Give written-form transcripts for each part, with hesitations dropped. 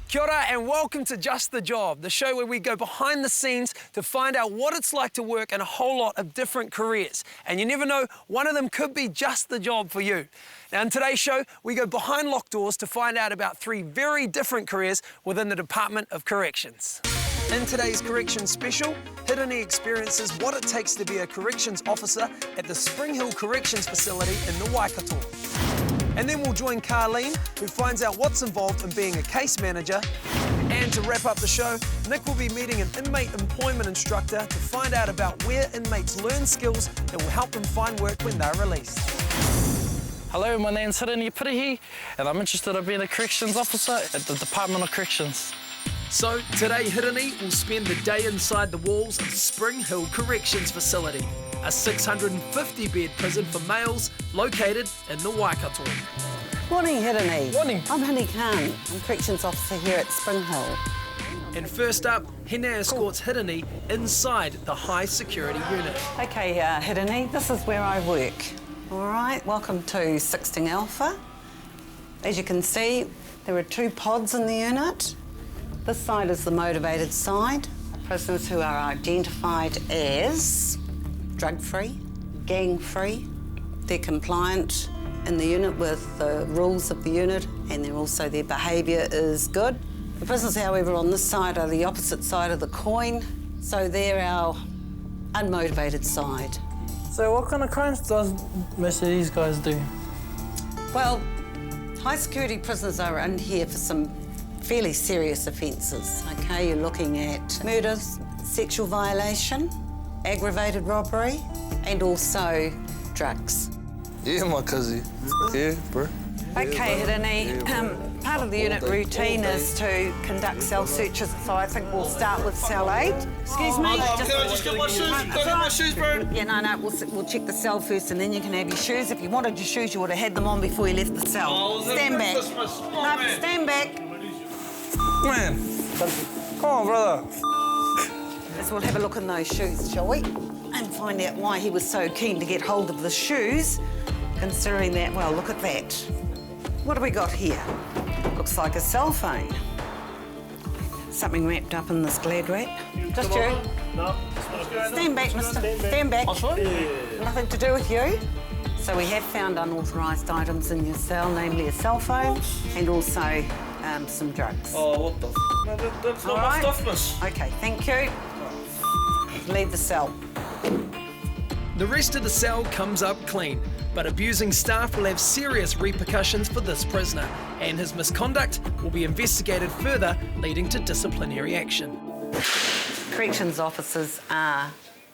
Kia ora and welcome to Just the Job, the show where we go behind the scenes to find out what it's like to work in a whole lot of different careers. And you never know, one of them could be just the job for you. Now in today's show, we go behind locked doors to find out about 3 very different careers within the Department of Corrections. In today's Corrections special, Hirani experiences what it takes to be a corrections officer at the Spring Hill Corrections Facility in the Waikato. And then we'll join Carleen, who finds out what's involved in being a case manager. And to wrap up the show, Nick will be meeting an inmate employment instructor to find out about where inmates learn skills that will help them find work when they're released. Hello, my name's Hirani Pirihi, and I'm interested in being a corrections officer at the Department of Corrections. So today, Hirani will spend the day inside the walls of Spring Hill Corrections Facility, a 650-bed prison for males located in the Waikato. Morning, Hirani. Morning. I'm Honey Khan. I'm Corrections Officer here at Spring Hill. And first up, Hene escorts Hirani inside the high security unit. Okay, Hirani, this is where I work. All right, welcome to 16 Alpha. As you can see, there are 2 pods in the unit. This side is the motivated side, prisoners who are identified as drug-free, gang-free. They're compliant in the unit with the rules of the unit, and their behaviour is good. The prisoners, however, on this side are the opposite side of the coin, so they're our unmotivated side. So what kind of crimes does most of these guys do? Well, high security prisoners are in here for some fairly serious offences, okay? You're looking at murders, sexual violation, aggravated robbery, and also drugs. Yeah, my cousin. Yeah, bro. Okay, Hirani, part of the unit routine is to conduct cell searches, so I think we'll start with cell 8. Excuse me? Can I just get my shoes? Can I get my shoes, bro? Yeah, no, we'll check the cell first and then you can have your shoes. If you wanted your shoes, you would have had them on before you left the cell. Oh, stand back. No, stand back. Man, come on, brother. Let's we'll have a look in those shoes, shall we? And find out why he was so keen to get hold of the shoes, considering that, well, look at that. What have we got here? Looks like a cell phone. Something wrapped up in this glad wrap. Just you. No. Stand back, mister. Stand back. Nothing to do with you. So we have found unauthorised items in your cell, namely a cell phone and also some drugs. Oh, what the f***? Man, that's not my stuff, miss. OK, thank you. Leave the cell. The rest of the cell comes up clean, but abusing staff will have serious repercussions for this prisoner, and his misconduct will be investigated further, leading to disciplinary action. Corrections officers are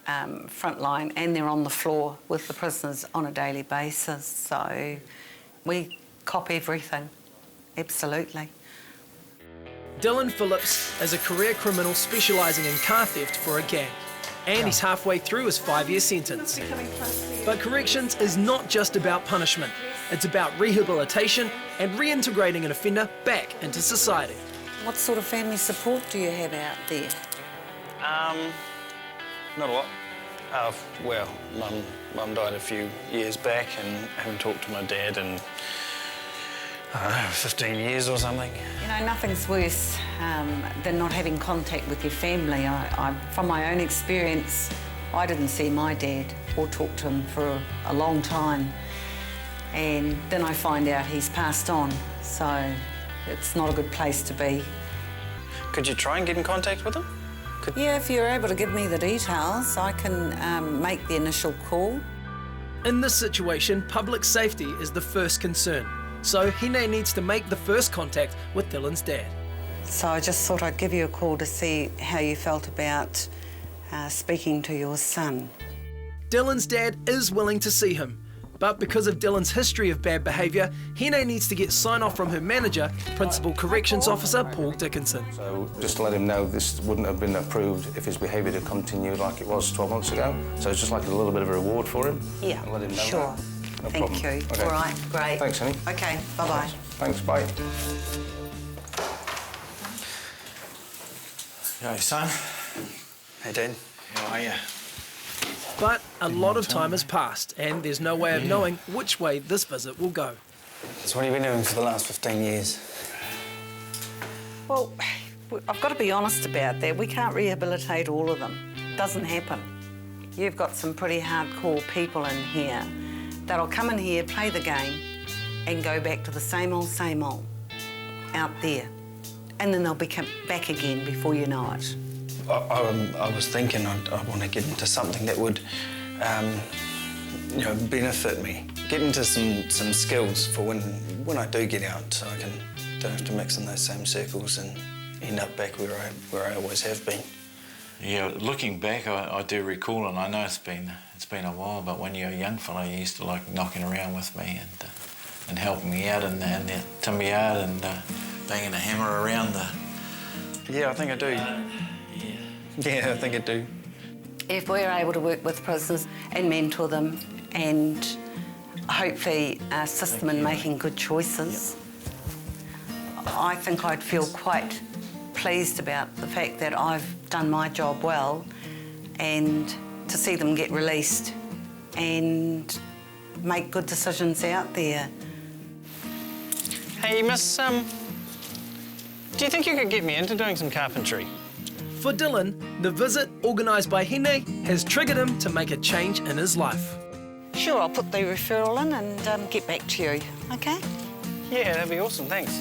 frontline and they're on the floor with the prisoners on a daily basis, so we cop everything, absolutely. Dylan Phillips is a career criminal specialising in car theft for a gang, and he's halfway through his 5-year sentence. But corrections is not just about punishment, it's about rehabilitation and reintegrating an offender back into society. What sort of family support do you have out there? Not a lot. Well, Mum died a few years back and I haven't talked to my dad in, I don't know, 15 years or something. You know, nothing's worse than not having contact with your family. From my own experience, I didn't see my dad or talk to him for a long time. And then I find out he's passed on, so it's not a good place to be. Could you try and get in contact with him? Yeah, if you're able to give me the details, I can make the initial call. In this situation, public safety is the first concern, so Hine needs to make the first contact with Dylan's dad. So I just thought I'd give you a call to see how you felt about speaking to your son. Dylan's dad is willing to see him, but because of Dylan's history of bad behaviour, Hine needs to get sign-off from her manager, Principal Corrections Officer Paul Dickinson. So just to let him know this wouldn't have been approved if his behaviour had continued like it was 12 months ago. So it's just like a little bit of a reward for him. Yeah, Let him know sure. that. No Thank problem. you. Okay. All right, great. Thanks, honey. OK, bye-bye. Thanks, bye. Hey, son. Hey, Dad. How are you? But a lot of time has passed, and there's no way of knowing which way this visit will go. So what have you been doing for the last 15 years? Well, I've got to be honest about that. We can't rehabilitate all of them. It doesn't happen. You've got some pretty hardcore people in here that'll come in here, play the game, and go back to the same old out there. And then they'll be back again before you know it. I was thinking I want to get into something that would, benefit me. Get into some skills for when I do get out, so I don't have to mix in those same circles and end up back where I always have been. Yeah, looking back, I do recall, and I know it's been a while, but when you're a young fella, you used to like knocking around with me and helping me out in the timber yard and banging a hammer around the... Yeah, I think I do. Yeah, I think I do. If we're able to work with prisoners and mentor them and hopefully assist them in making good choices, I think I'd feel quite pleased about the fact that I've done my job well, and to see them get released and make good decisions out there. Hey, miss, do you think you could get me into doing some carpentry? For Dylan, the visit organised by Hine has triggered him to make a change in his life. Sure, I'll put the referral in and get back to you, OK? Yeah, that'd be awesome, thanks.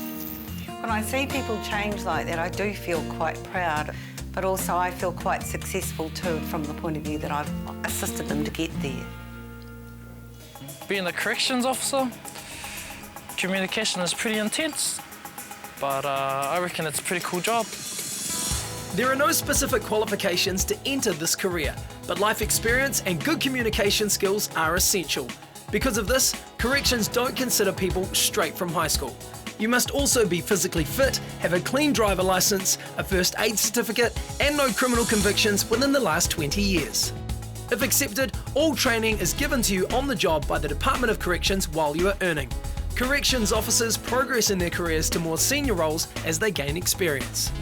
When I see people change like that, I do feel quite proud, but also I feel quite successful too from the point of view that I've assisted them to get there. Being a corrections officer, communication is pretty intense, but I reckon it's a pretty cool job. There are no specific qualifications to enter this career, but life experience and good communication skills are essential. Because of this, corrections don't consider people straight from high school. You must also be physically fit, have a clean driver licence, a first aid certificate, and no criminal convictions within the last 20 years. If accepted, all training is given to you on the job by the Department of Corrections while you are earning. Corrections officers progress in their careers to more senior roles as they gain experience.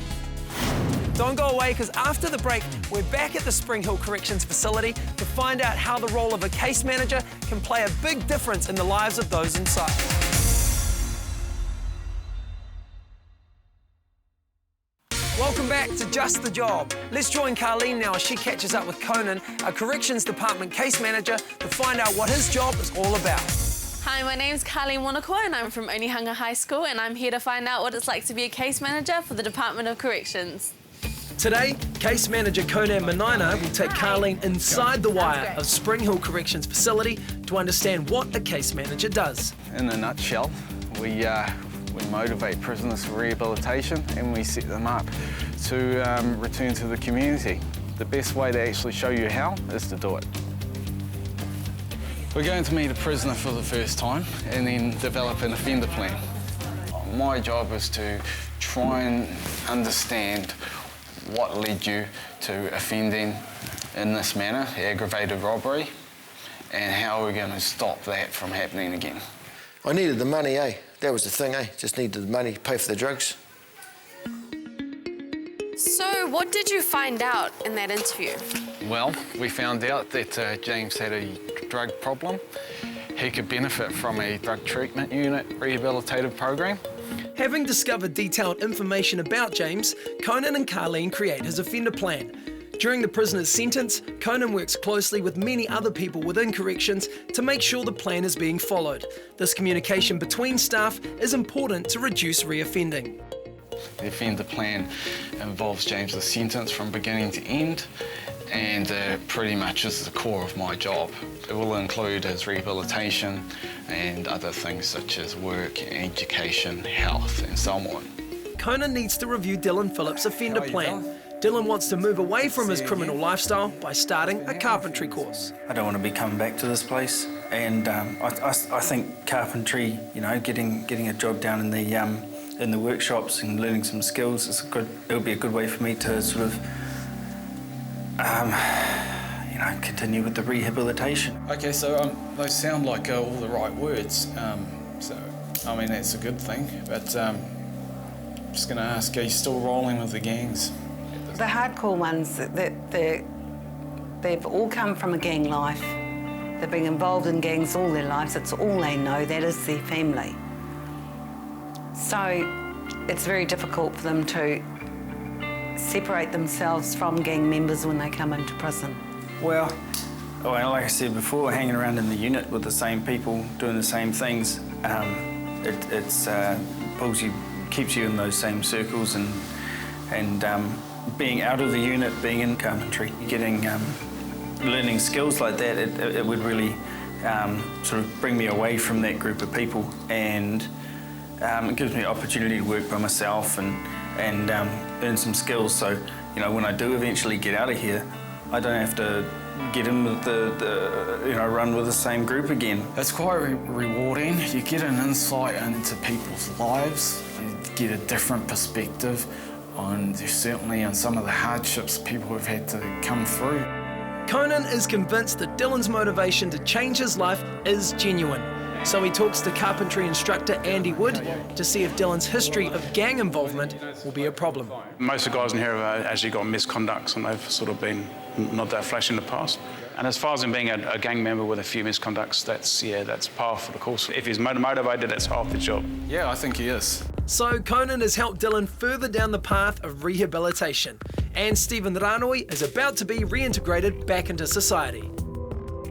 Don't go away, because after the break, we're back at the Spring Hill Corrections facility to find out how the role of a case manager can play a big difference in the lives of those inside. Welcome back to Just the Job. Let's join Carleen now as she catches up with Conan, a Corrections Department case manager, to find out what his job is all about. Hi, my name's Carleen Wanakua and I'm from Onehunga High School, and I'm here to find out what it's like to be a case manager for the Department of Corrections. Today, case manager Conan Manina will take Carleen inside the wire of Spring Hill Corrections facility to understand what a case manager does. In a nutshell, we motivate prisoners for rehabilitation and we set them up to return to the community. The best way to actually show you how is to do it. We're going to meet a prisoner for the first time and then develop an offender plan. My job is to try and understand what led you to offending in this manner, aggravated robbery, and how we're going to stop that from happening again. I needed the money, eh? That was the thing, eh? Just needed the money to pay for the drugs. So, what did you find out in that interview? Well, we found out that James had a drug problem. He could benefit from a drug treatment unit rehabilitative program. Having discovered detailed information about James, Conan and Carleen create his offender plan. During the prisoner's sentence, Conan works closely with many other people within corrections to make sure the plan is being followed. This communication between staff is important to reduce reoffending. The offender plan involves James's sentence from beginning to end, and pretty much is the core of my job. It will include his rehabilitation and other things such as work, education, health, and so on. Conan needs to review Dylan Phillips' offender plan. Dylan wants to move away from his criminal lifestyle by starting a carpentry course. I don't want to be coming back to this place, and I think carpentry, you know, getting a job down in the workshops and learning some skills is good. It'll be a good way for me to sort of continue with the rehabilitation. Okay, so those sound like all the right words. So, I mean, that's a good thing, but I'm just going to ask, are you still rolling with the gangs? The hardcore ones, they've all come from a gang life. They've been involved in gangs all their lives. It's all they know. That is their family. So It's very difficult for them to separate themselves from gang members when they come into prison. Well, like I said before, hanging around in the unit with the same people, doing the same things, it's pulls you, keeps you in those same circles, and being out of the unit, being in carpentry, getting learning skills like that, it would really sort of bring me away from that group of people, and it gives me the opportunity to work by myself and earn some skills. So, you know, when I do eventually get out of here, I don't have to get in with run with the same group again. It's quite rewarding. You get an insight into people's lives. You get a different perspective on certainly on some of the hardships people have had to come through. Conan is convinced that Dylan's motivation to change his life is genuine. So he talks to carpentry instructor Andy Wood to see if Dylan's history of gang involvement will be a problem. Most of the guys in here have actually got misconducts, and they've sort of been not that flash in the past. And as far as him being a gang member with a few misconducts, that's powerful, of course. If he's motivated, that's half the job. Yeah, I think he is. So Conan has helped Dylan further down the path of rehabilitation, and Stephen Ranoi is about to be reintegrated back into society.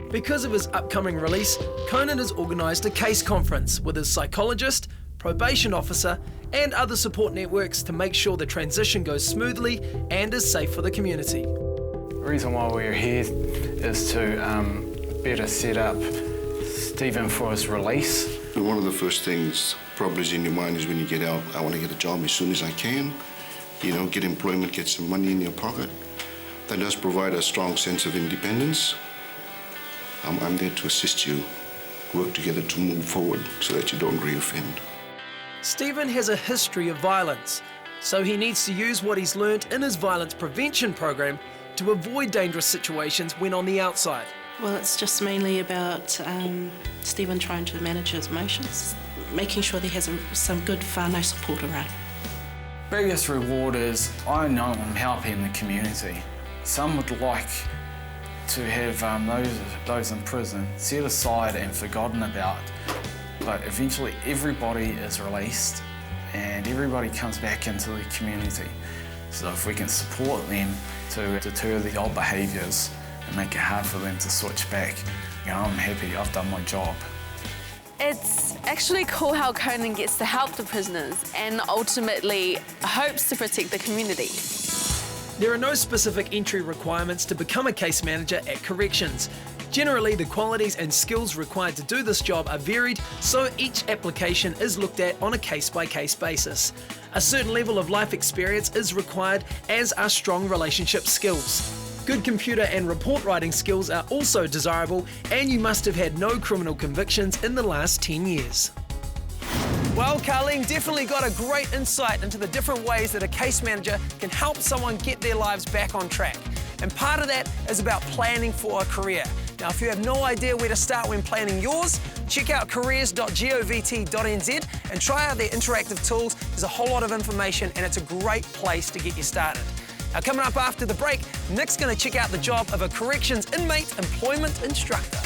Because of his upcoming release, Conan has organised a case conference with his psychologist, probation officer and other support networks to make sure the transition goes smoothly and is safe for the community. The reason why we're here is to better set up Stephen for his release. One of the first things probably is in your mind is when you get out, I want to get a job as soon as I can, you know, get employment, get some money in your pocket. That does provide a strong sense of independence. I'm there to assist you, work together to move forward so that you don't reoffend. Stephen has a history of violence, so he needs to use what he's learnt in his violence prevention program to avoid dangerous situations when on the outside. Well, it's just mainly about Stephen trying to manage his emotions, making sure that he has some good whānau support around. Biggest reward is I know I'm helping the community. Some would like to have those in prison set aside and forgotten about, but eventually everybody is released and everybody comes back into the community. So if we can support them to deter the old behaviours and make it hard for them to switch back, you know, I'm happy I've done my job. It's actually cool how Conan gets to help the prisoners and ultimately hopes to protect the community. There are no specific entry requirements to become a case manager at corrections. Generally, the qualities and skills required to do this job are varied, so each application is looked at on a case-by-case basis. A certain level of life experience is required, as are strong relationship skills. Good computer and report writing skills are also desirable, and you must have had no criminal convictions in the last 10 years. Well, Carleen definitely got a great insight into the different ways that a case manager can help someone get their lives back on track. And part of that is about planning for a career. Now, if you have no idea where to start when planning yours, check out careers.govt.nz and try out their interactive tools. There's a whole lot of information and it's a great place to get you started. Now, coming up after the break, Nick's going to check out the job of a corrections inmate employment instructor.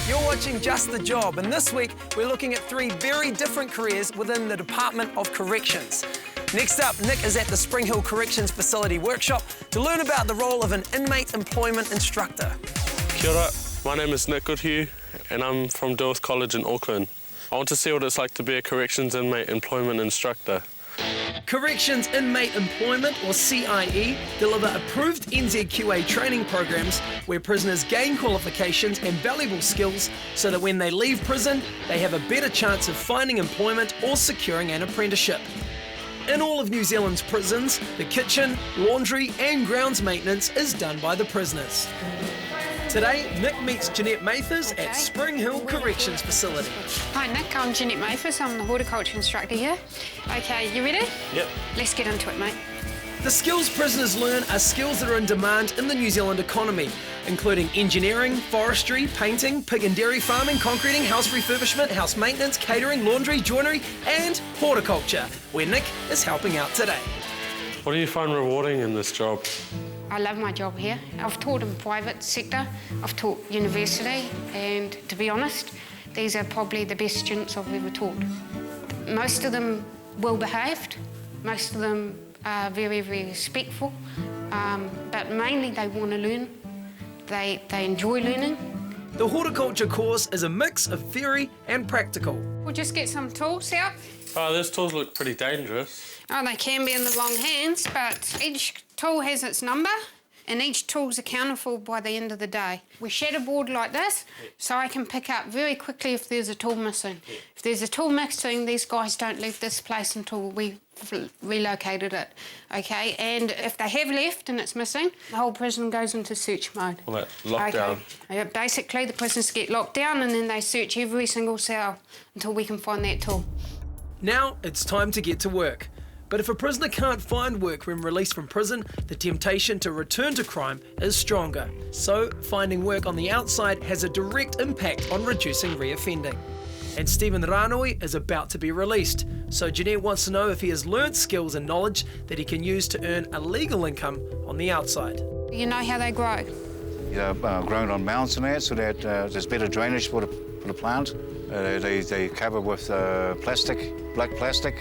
You're watching Just the Job, and this week we're looking at 3 very different careers within the Department of Corrections. Next up, Nick is at the Spring Hill Corrections Facility Workshop to learn about the role of an inmate employment instructor. Kia ora, my name is Nick Goodhue and I'm from Dulles College in Auckland. I want to see what it's like to be a corrections inmate employment instructor. Corrections Inmate Employment, or CIE, deliver approved NZQA training programs where prisoners gain qualifications and valuable skills so that when they leave prison, they have a better chance of finding employment or securing an apprenticeship. In all of New Zealand's prisons, the kitchen, laundry and grounds maintenance is done by the prisoners. Today, Nick meets Jeanette Mathers at Spring Hill Corrections Facility. Hi Nick, I'm Jeanette Mathers, I'm the horticulture instructor here. Okay, you ready? Yep. Let's get into it, mate. The skills prisoners learn are skills that are in demand in the New Zealand economy, including engineering, forestry, painting, pig and dairy farming, concreting, house refurbishment, house maintenance, catering, laundry, joinery and horticulture, where Nick is helping out today. What do you find rewarding in this job? I love my job here. I've taught in private sector, I've taught university, and to be honest, these are probably the best students I've ever taught. Most of them well-behaved, most of them are very, very respectful, but mainly they want to learn, they enjoy learning. The horticulture course is a mix of theory and practical. We'll just get some tools out. Oh, those tools look pretty dangerous. Oh, they can be in the wrong hands, but each tool has its number and each tool's accounted for by the end of the day. We shed a board like this, so I can pick up very quickly if there's a tool missing. If there's a tool missing, these guys don't leave this place until we've relocated it, okay? And if they have left and it's missing, the whole prison goes into search mode. Well, that lockdown. Okay. Basically, the prisoners get locked down and then they search every single cell until we can find that tool. Now it's time to get to work. But if a prisoner can't find work when released from prison, the temptation to return to crime is stronger. So finding work on the outside has a direct impact on reducing reoffending. And Stephen Ranui is about to be released, so Jeanette wants to know if he has learnt skills and knowledge that he can use to earn a legal income on the outside. You know how they grow? Yeah, grown on mounds and that, so that there's better drainage for the plant. They cover with plastic, black plastic.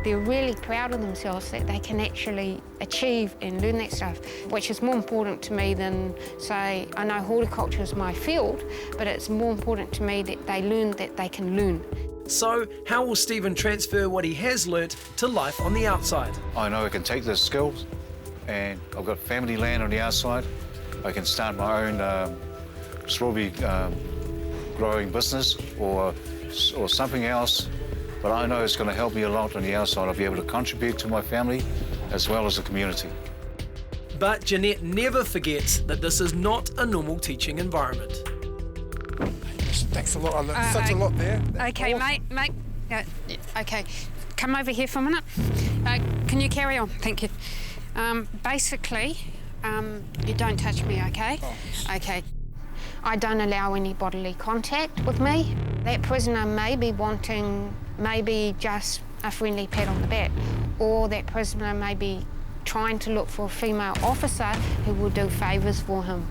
They're really proud of themselves that they can actually achieve and learn that stuff, which is more important to me than, say, I know horticulture is my field, but it's more important to me that they learn that they can learn. So, how will Stephen transfer what he has learnt to life on the outside? I know I can take those skills, and I've got family land on the outside. I can start my own strawberry growing business or something else. But I know it's going to help me a lot on the outside. I'll be able to contribute to my family as well as the community. But Jeanette never forgets that this is not a normal teaching environment. Thanks a lot. I learned such a lot there. Okay, awesome. mate. Okay, come over here for a minute. Can you carry on? Thank you. Basically, you don't touch me, okay? Oh. Okay. I don't allow any bodily contact with me. That prisoner may be wanting maybe just a friendly pat on the back, or that prisoner may be trying to look for a female officer who will do favours for him.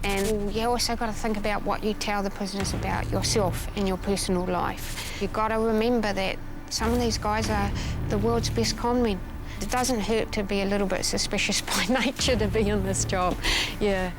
And you also got to think about what you tell the prisoners about yourself and your personal life. You've got to remember that some of these guys are the world's best con men. It doesn't hurt to be a little bit suspicious by nature to be in this job, yeah.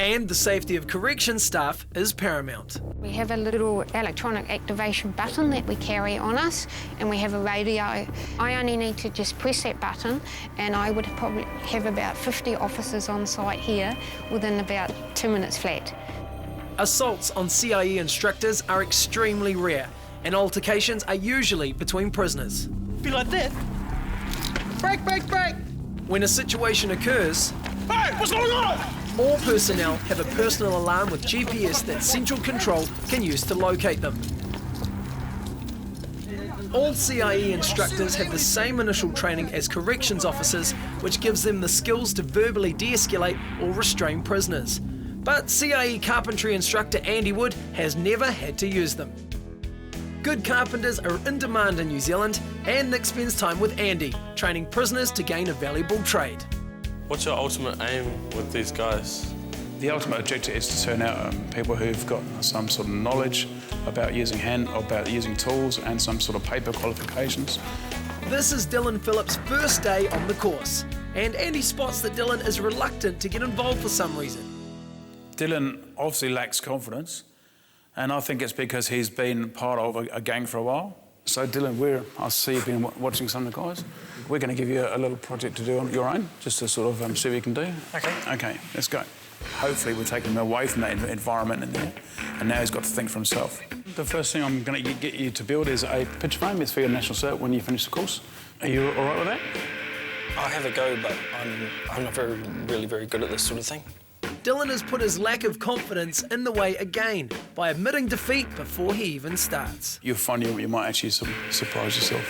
And the safety of corrections staff is paramount. We have a little electronic activation button that we carry on us, and we have a radio. I only need to just press that button, and I would probably have about 50 officers on site here within about 2 minutes flat. Assaults on CIE instructors are extremely rare, and altercations are usually between prisoners. Be like that. Break, break, break. When a situation occurs, hey, what's going on? All personnel have a personal alarm with GPS that Central Control can use to locate them. All CIE instructors have the same initial training as corrections officers, which gives them the skills to verbally de-escalate or restrain prisoners. But CIE carpentry instructor Andy Wood has never had to use them. Good carpenters are in demand in New Zealand, and Nick spends time with Andy, training prisoners to gain a valuable trade. What's your ultimate aim with these guys? The ultimate objective is to turn out people who've got some sort of knowledge about using tools and some sort of paper qualifications. This is Dylan Phillips' first day on the course, and Andy spots that Dylan is reluctant to get involved for some reason. Dylan obviously lacks confidence, and I think it's because he's been part of a gang for a while. So Dylan, I see you've been watching some of the guys. We're going to give you a little project to do on your own, just to sort of see what you can do. Okay. Okay, let's go. Hopefully we'll take him away from that environment in there, and now he's got to think for himself. The first thing I'm going to get you to build is a picture frame. It's for your national cert when you finish the course. Are you all right with that? I'll have a go, but I'm not really very good at this sort of thing. Dylan has put his lack of confidence in the way again by admitting defeat before he even starts. You'll find you might actually surprise yourself.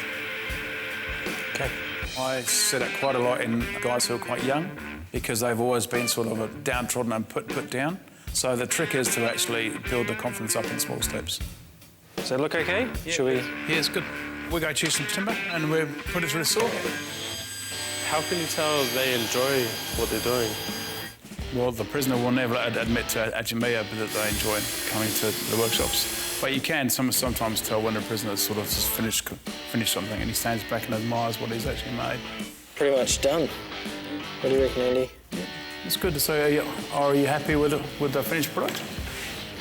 Okay. I see that quite a lot in guys who are quite young because they've always been sort of downtrodden and put down. So the trick is to actually build the confidence up in small steps. Does that look okay? Yeah. Shall we? Yeah, it's good. We'll go choose some timber and we'll put it through the saw. How can you tell they enjoy what they're doing? Well, the prisoner will never admit to Ajimea that they enjoy coming to the workshops. But you can sometimes tell when a prisoner's sort of just finished something and he stands back and admires what he's actually made. Pretty much done. What do you reckon, Andy? Yeah, it's good to say. Are you happy with the finished product?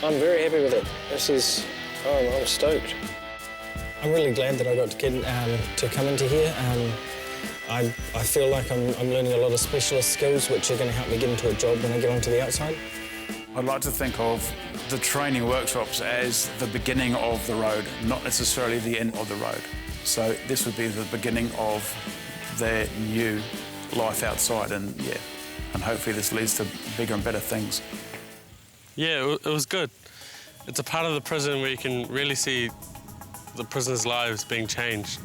I'm very happy with it. This is... I'm stoked. I'm really glad that I got to come into here. I feel like I'm learning a lot of specialist skills which are going to help me get into a job when I get onto the outside. I'd like to think of the training workshops as the beginning of the road, not necessarily the end of the road. So this would be the beginning of their new life outside, and hopefully this leads to bigger and better things. Yeah, it was good. It's a part of the prison where you can really see the prisoners' lives being changed.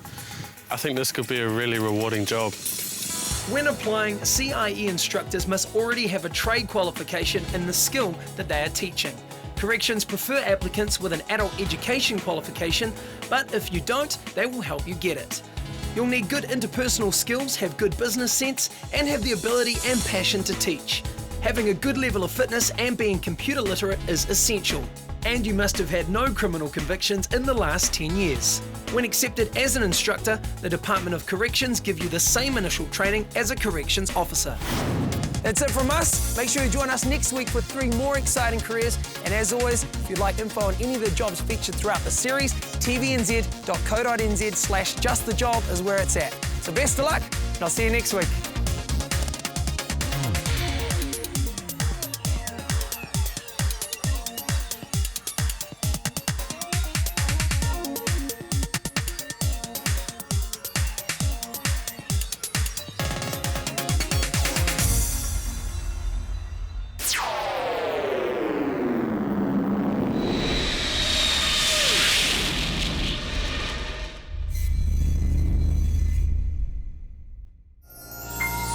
I think this could be a really rewarding job. When applying, CIE instructors must already have a trade qualification in the skill that they are teaching. Corrections prefer applicants with an adult education qualification, but if you don't, they will help you get it. You'll need good interpersonal skills, have good business sense, and have the ability and passion to teach. Having a good level of fitness and being computer literate is essential. And you must have had no criminal convictions in the last 10 years. When accepted as an instructor, the Department of Corrections give you the same initial training as a corrections officer. That's it from us. Make sure you join us next week for 3 more exciting careers. And as always, if you'd like info on any of the jobs featured throughout the series, tvnz.co.nz/justthejob is where it's at. So best of luck, and I'll see you next week.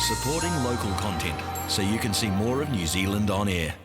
Supporting local content so you can see more of New Zealand on air.